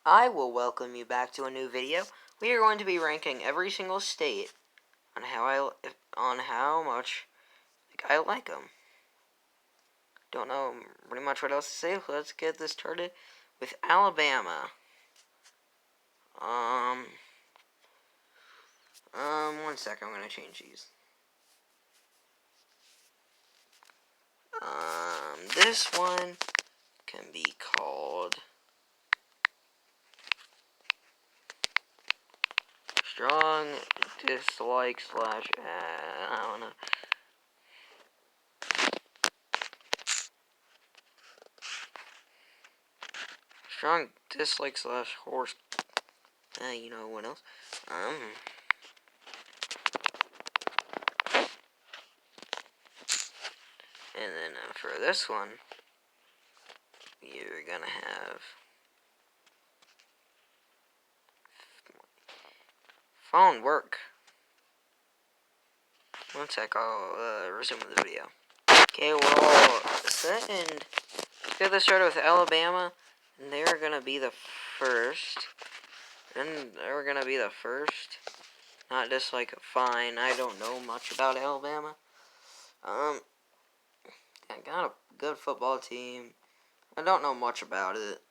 I will welcome you back to a new video. We are going to be ranking every single state on how much I like them. Don't know pretty much what else to say. Let's get this started with Alabama. One second. I'm gonna change these. This one can be called strong dislike / I don't know. Strong dislike / horse. You know what else? And then for this one, you're gonna have phone work. One sec, I'll resume the video. Okay, we're all set, and let's get this started with Alabama, and they're gonna be the first. And they're gonna be the first. Not just like fine. I don't know much about Alabama. I got a good football team. I don't know much about it.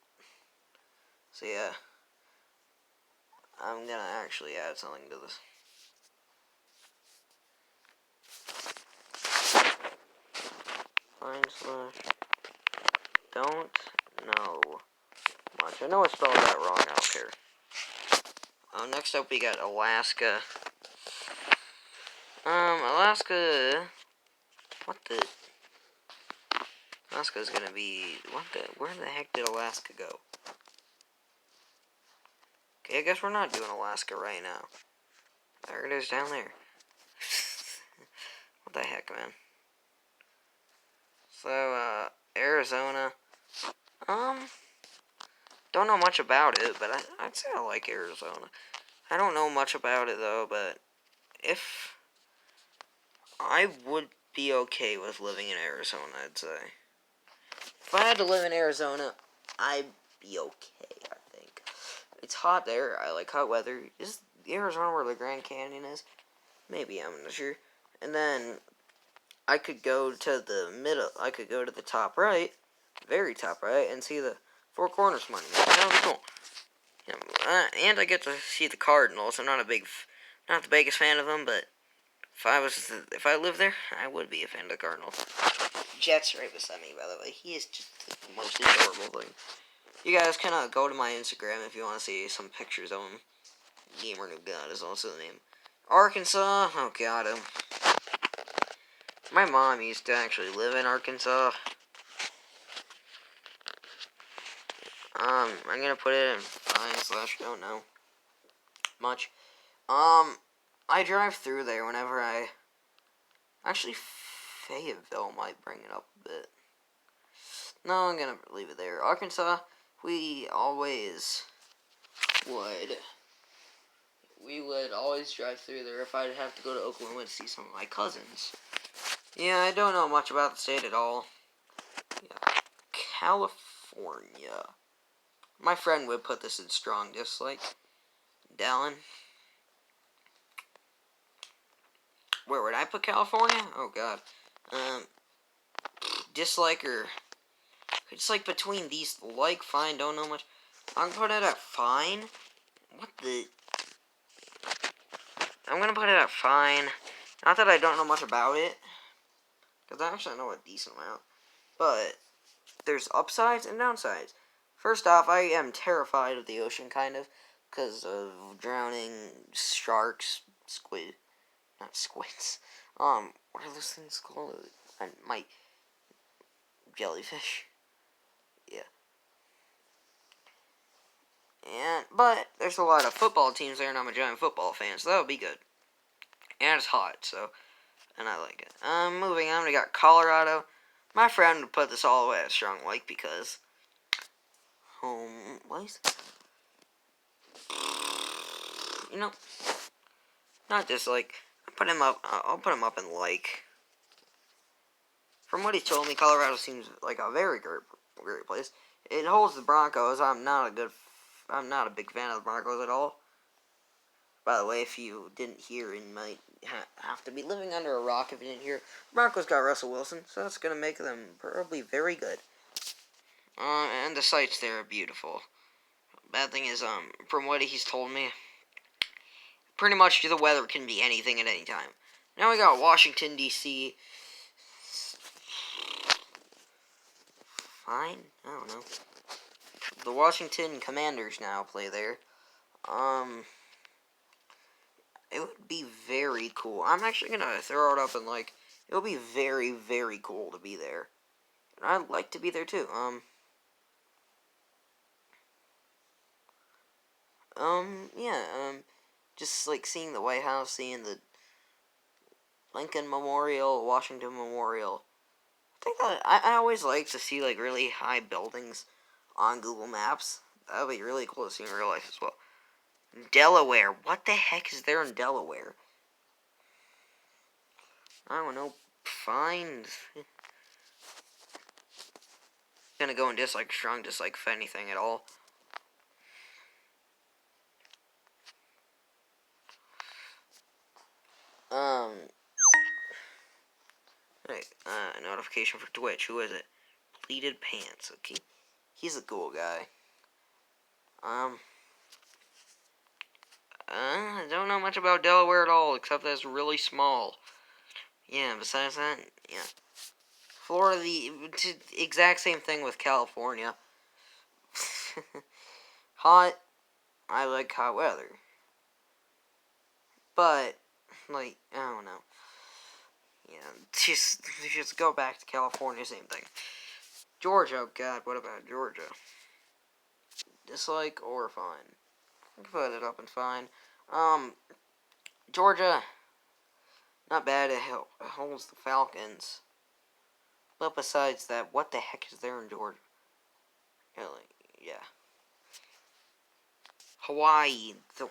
So yeah, I'm gonna actually add something to this. / don't know much. I know I spelled that wrong. I don't care. Next up we got Alaska. Alaska. What the? Alaska's gonna be. What the? Where the heck did Alaska go? Okay, I guess we're not doing Alaska right now. There it is down there. What the heck, man? So, Arizona. Don't know much about it, but I'd say I like Arizona. I don't know much about it, though, but if I would be okay with living in Arizona, I'd say. If I had to live in Arizona, I'd be okay, I think. It's hot there. I like hot weather. Is Arizona where the Grand Canyon is? Maybe, I'm not sure. And then I could go to the middle. I could go to the top right, very top right, and see the Four Corners Monument. That would be cool. And I get to see the Cardinals. I'm not the biggest fan of them, but if I lived there, I would be a fan of the Cardinals. Jet's right beside me, by the way. He is just the most adorable thing. You guys can go to my Instagram if you want to see some pictures of him. Gamer New God is also the name. Arkansas. Oh God. My mom used to actually live in Arkansas. I'm gonna put it in fine / don't know much. I drive through there whenever actually, Fayetteville might bring it up a bit. No, I'm gonna leave it there. Arkansas, we would always drive through there if I'd have to go to Oklahoma to see some of my cousins. Yeah, I don't know much about the state at all. Yeah. California. My friend would put this in strong dislike. Dallin. Where would I put California? Oh God. Dislike or it's like between these. Like, fine, don't know much. I'm gonna put it at fine. What the? I'm gonna put it at fine. Not that I don't know much about it, because I actually know a decent amount. But there's upsides and downsides. First off, I am terrified of the ocean, kind of, because of drowning sharks, not squids. What are those things called? Jellyfish. Yeah. But there's a lot of football teams there, and I'm a giant football fan, so that'll be good. And it's hot, and I like it. Moving on, we got Colorado. My friend would put this all the way at strong like because home place. Not dislike. I'll put him up in like. From what he told me, Colorado seems like a very great place. It holds the Broncos. I'm not a good I'm not a big fan of the Broncos at all. By the way, if you didn't hear, you might have to be living under a rock if you didn't hear. Broncos got Russell Wilson, so that's going to make them probably very good. And the sights there are beautiful. Bad thing is, from what he's told me, pretty much the weather can be anything at any time. Now we got Washington, D.C. Fine, I don't know. The Washington Commanders now play there. It would be very cool. I'm actually gonna throw it up and like, it would be very, very cool to be there. And I'd like to be there too. Yeah, just like seeing the White House, seeing the Lincoln Memorial, Washington Memorial. I think that I always like to see like really high buildings on Google Maps. That would be really cool to see in real life as well. Delaware. What the heck is there in Delaware? I don't know. Fine. Gonna go in dislike, strong dislike, if anything at all. Right, notification for Twitch. Who is it? Pleated Pants. Okay, he's a cool guy. I don't know much about Delaware at all, except that it's really small. Yeah, besides that, yeah. Florida, the exact same thing with California. Hot, I like hot weather. But, like, I don't know. Yeah, just go back to California, same thing. Georgia, oh god, what about Georgia? Dislike or fine? I can put it up and fine. Georgia, not bad. It holds the Falcons. But besides that, what the heck is there in Georgia? Really, yeah. Hawaii, the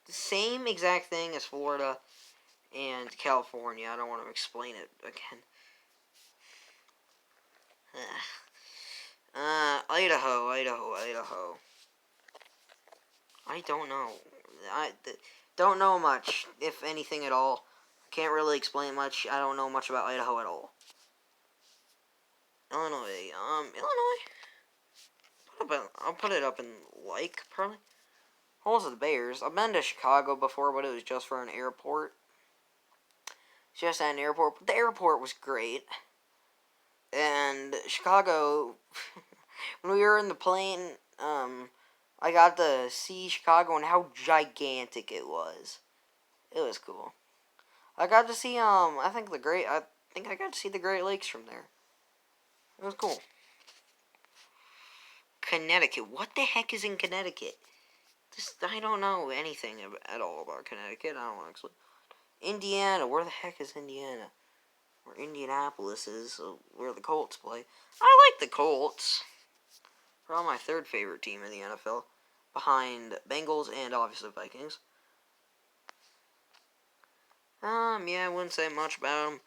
same exact thing as Florida and California. I don't want to explain it again. Idaho. I don't know. I don't know much, if anything at all. Can't really explain much. I don't know much about Idaho at all. Illinois. I'll put it up in like, probably. Holes of the Bears. I've been to Chicago before, but it was just for an airport. Just at an airport. But the airport was great. And Chicago, when we were in the plane, I got to see Chicago and how gigantic it was. It was cool. I got to see, I think I got to see the Great Lakes from there. It was cool. Connecticut. What the heck is in Connecticut? I don't know anything at all about Connecticut. I don't actually. Indiana. Where the heck is Indiana? Where Indianapolis is, where the Colts play. I like the Colts. They're my third favorite team in the NFL, behind Bengals and obviously Vikings. Yeah, I wouldn't say much about them.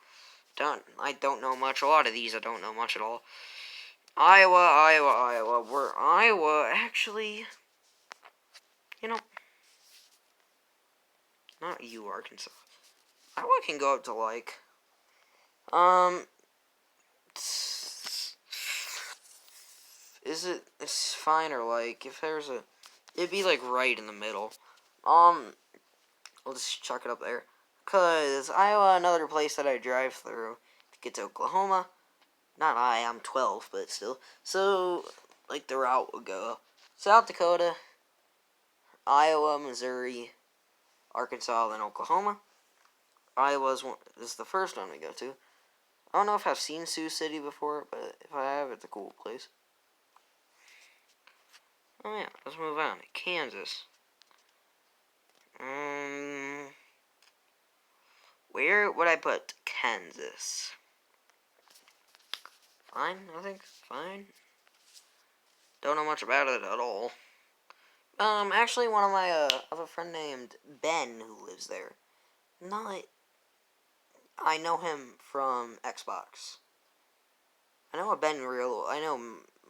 I don't know much. A lot of these I don't know much at all. Iowa. Where Iowa actually, not you, Arkansas. Iowa can go up to like, it's fine or like, if there's it'd be like right in the middle. I'll just chuck it up there. Cause Iowa, another place that I drive through to get to Oklahoma. I'm 12, but still. So, like the route would go South Dakota, Iowa, Missouri, Arkansas, then Oklahoma. Iowa is the first one we go to. I don't know if I've seen Sioux City before, but if I have, it's a cool place. Oh yeah, let's move on. Kansas. Where would I put Kansas? Fine, I think. Fine. Don't know much about it at all. Actually, one of my, I have a friend named Ben who lives there. I know him from Xbox. I know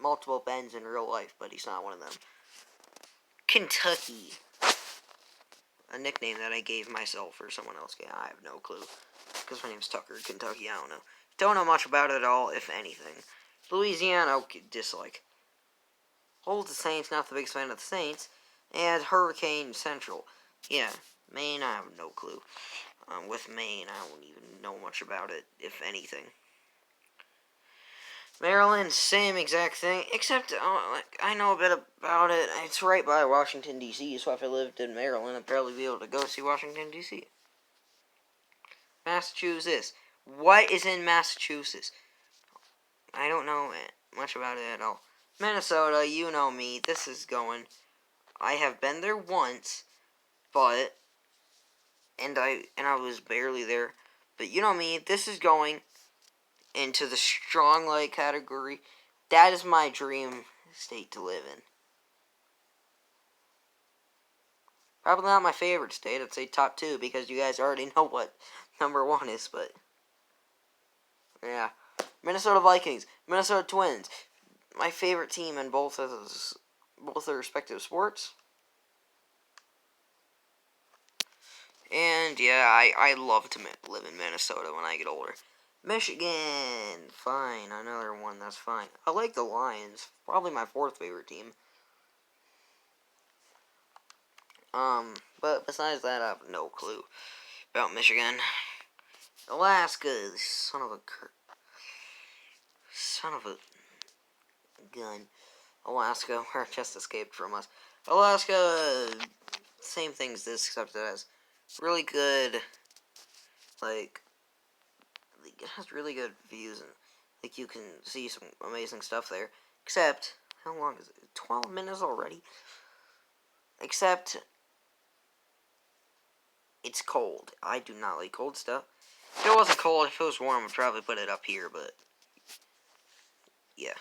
multiple Bens in real life, but he's not one of them. Kentucky. A nickname that I gave myself or someone else. I have no clue. Because my name's Tucker, Kentucky, I don't know. Don't know much about it at all, if anything. Louisiana, okay, dislike. Hold the Saints, not the biggest fan of the Saints. And Hurricane Central. Yeah, Maine, I have no clue. With Maine, I don't even know much about it, if anything. Maryland, same exact thing, except I know a bit about it. It's right by Washington, D.C., so if I lived in Maryland, I'd probably be able to go see Washington, D.C. Massachusetts. What is in Massachusetts? I don't know much about it at all. Minnesota, you know me. This is going. I have been there once, but and I was barely there. But you know me. This is going into the strong light category. That is my dream state to live in. Probably not my favorite state. I'd say top 2 because you guys already know what number 1 is. But yeah, Minnesota Vikings, Minnesota Twins. My favorite team in both their respective sports. And yeah, I love to live in Minnesota when I get older. Michigan, fine, another one, that's fine. I like the Lions, probably my 4th favorite team. But besides that, I have no clue about Michigan. Alaska, son of a gun. Alaska, where just escaped from us. Alaska, same thing as this, except it has really good, it has really good views, and, you can see some amazing stuff there. Except, how long is it? 12 minutes already? Except, it's cold. I do not like cold stuff. If it wasn't cold, if it was warm, I'd probably put it up here, but, yeah.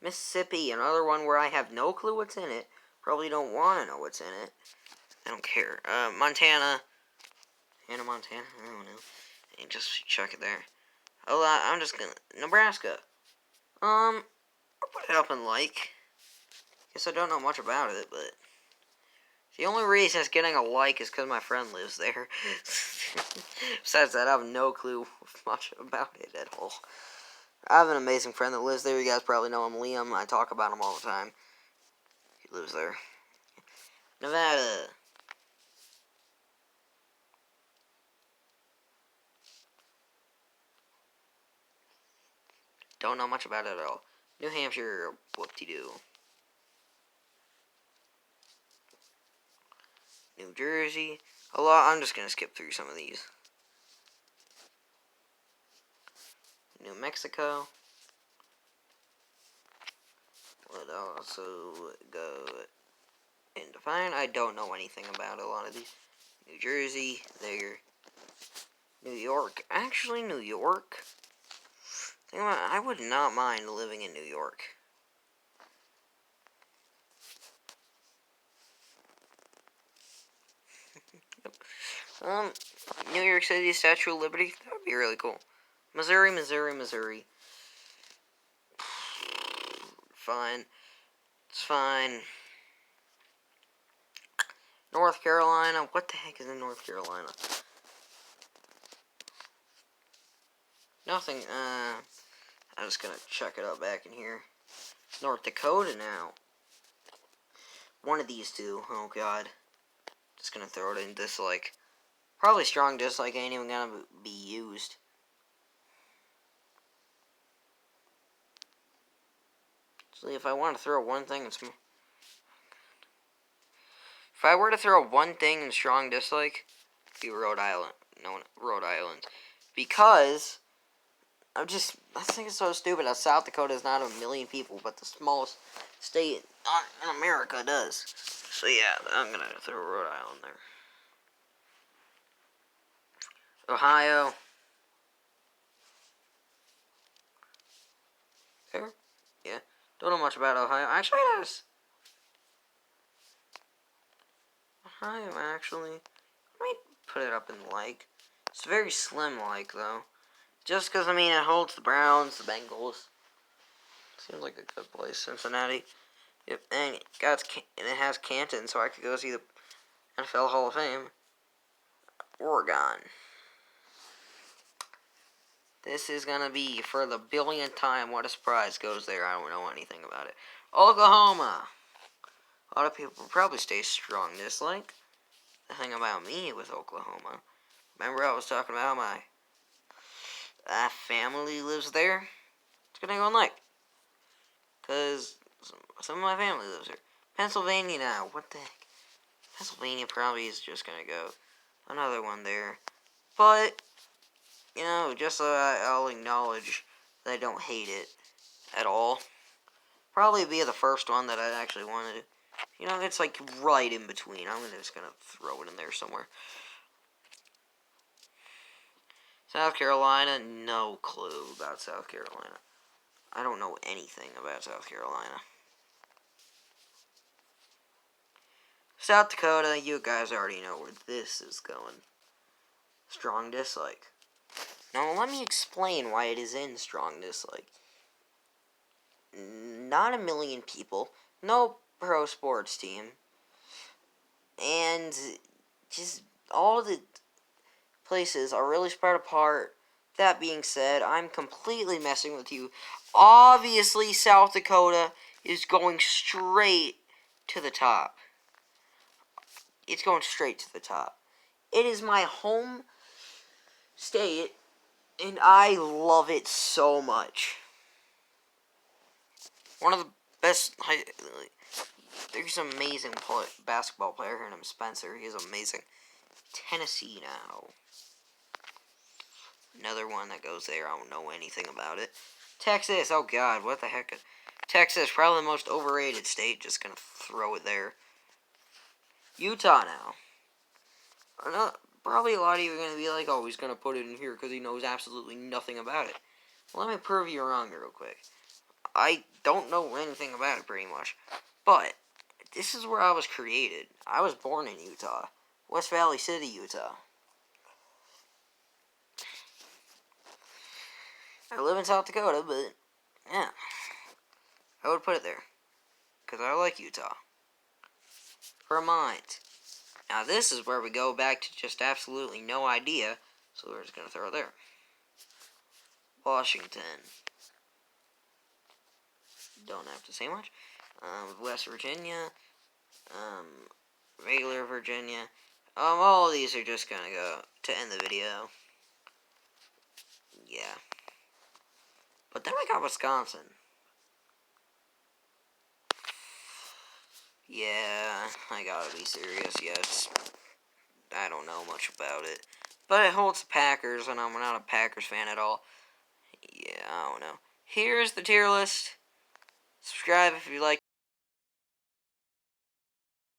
Mississippi, another one where I have no clue what's in it. Probably don't want to know what's in it. I don't care. Montana. Montana? I don't know. And just check it there. I'm just gonna... Nebraska. I'll put it up in like. Guess I don't know much about it, but... The only reason it's getting a like is because my friend lives there. Besides that, I have no clue much about it at all. I have an amazing friend that lives there. You guys probably know him, Liam. I talk about him all the time. He lives there. Nevada. Don't know much about it at all. New Hampshire, whoop-de-doo. New Jersey. A lot. I'm just going to skip through some of these. New Mexico. Would also go into fine. I don't know anything about a lot of these. New Jersey. There. New York. Actually, New York. I would not mind living in New York. New York City Statue of Liberty. That would be really cool. Missouri. Fine. It's fine. North Carolina. What the heck is in North Carolina? Nothing. I'm just gonna check it out back in here. North Dakota now. One of these two. Oh god. Just gonna throw it in dislike. Probably strong dislike ain't even gonna be used. So if I want to throw one thing, if I were to throw one thing in strong dislike, it'd be Rhode Island. No, Rhode Island. Because I think it's so stupid how South Dakota is not 1 million people, but the smallest state in America does. So yeah, I'm gonna throw Rhode Island there. Ohio. There? Yeah. Don't know much about Ohio. Actually, it is. Ohio, actually. I might put it up in like. It's very slim like, though. Just because, it holds the Browns, the Bengals, Seems like a good place. Cincinnati. Yep, and it has Canton, so I could go see the NFL Hall of Fame. Oregon. This is gonna be, for the billionth time, what a surprise goes there. I don't know anything about it. Oklahoma. A lot of people probably stay strong dislike. The thing about me with Oklahoma, remember I was talking about my family lives there? It's gonna go like, because some of my family lives there. Pennsylvania now, what the heck? Pennsylvania probably is just gonna go another one there. But, you know, just so I'll acknowledge that I don't hate it at all. Probably be the first one that I actually wanted. You know, it's like right in between. I'm just gonna throw it in there somewhere. South Carolina, no clue about South Carolina. I don't know anything about South Carolina. South Dakota, you guys already know where this is going. Strong dislike. Now, let me explain why it is in strong dislike. Not a million people, no pro sports team, and just all the places are really spread apart. That being said, I'm completely messing with you. Obviously, South Dakota is going straight to the top. It's going straight to the top. It is my home state, and I love it so much. One of the best. There's an amazing basketball player here named Spencer. He is amazing. Tennessee now. Another one that goes there. I don't know anything about it. Texas. Oh, God. What the heck? Texas. Probably the most overrated state. Just going to throw it there. Utah now. Probably a lot of you are going to be like, oh, he's going to put it in here because he knows absolutely nothing about it. Well, let me prove you wrong real quick. I don't know anything about it pretty much. But this is where I was created. I was born in Utah. West Valley City, Utah. I live in South Dakota, but yeah. I would put it there. Because I like Utah. Vermont. Now this is where we go back to just absolutely no idea. So we're just going to throw it there. Washington. Don't have to say much. West Virginia. Regular Virginia. All of these are just going to go to end the video. Yeah. But then I got Wisconsin. Yeah, I gotta be serious. Yes, I don't know much about it. But it holds the Packers, and I'm not a Packers fan at all. Yeah, I don't know. Here's the tier list. Subscribe if you like.